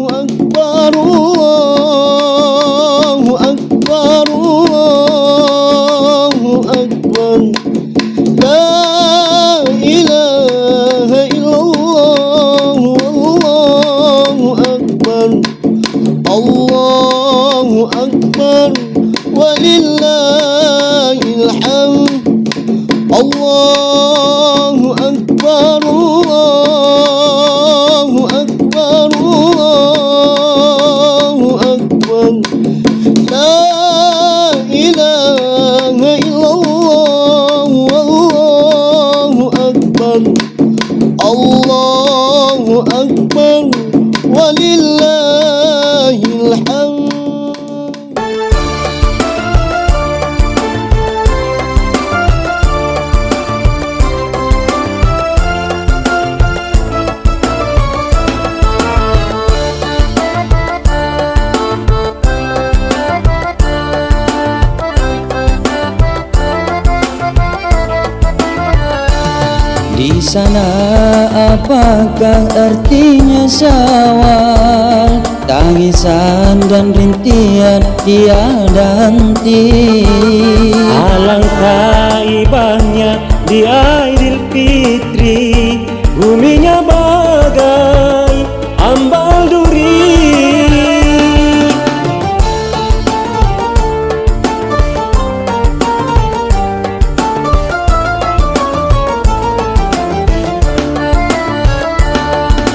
Akbar, Allahu Akbar, Allahu Akbar. La ilaha illallah, Allahu Akbar, Allahu Akbar, walillahil hamd. Allahu Akbar, Allahu Akbar, Allahu Akbar. La ilaha illallah, Allahu Akbar, Allahu Akbar, walillahil hamd. Di sana apakah artinya syawal? Tangisan dan rintihan tiada henti. Alangkah ibahnya di Aidil Fitri, buminya bagai ambal duri.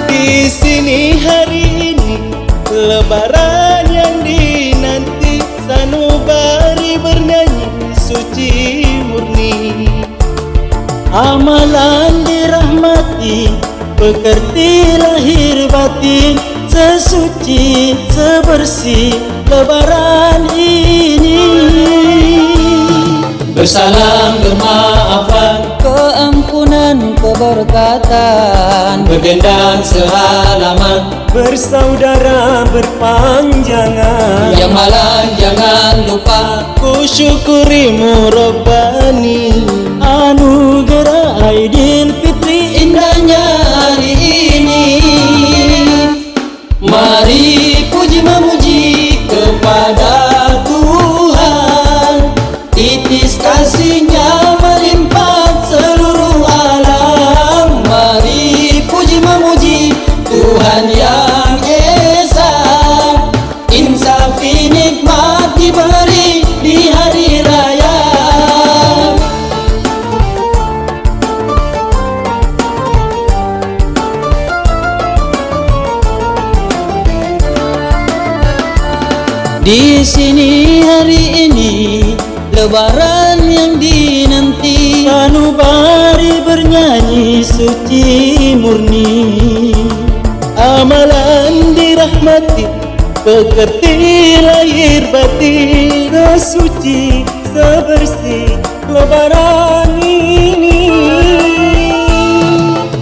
Di sini hari ini Lebaran yang dinanti, sanubari bernyanyi suci murni. Amalan dirahmati, pekerti lahir batin, sesuci sebersih Lebaran ini. Bersalam bermaafan, keampunan keberkatan, berdendang sehalaman, bersaudara berpanjangan. yang malang jangan lupa, Ku syukurimu Rabbani, anugerah Aidil Fitri indahnya hari ini. Mari puji memuji kepada Tuhan, titis kasih-Nya melimpah seluruh alam. Mari puji memuji Tuhan yang esa, insafi nikmat diberi di hari raya. di sini hari ini Lebaran yang dinanti, sanubari bernyanyi suci murni. Amalan dirahmati, pekerti lahir batin, sesuci sebersih Lebaran ini.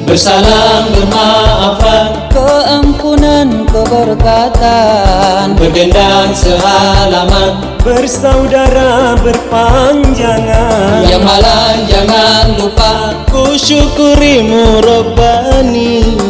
Bersalam bermaafan, keampunan keberkatan, berdendang sehalaman, bersaudara berpanjangan. yang malang jangan lupa, Ku syukurimu Rabbani,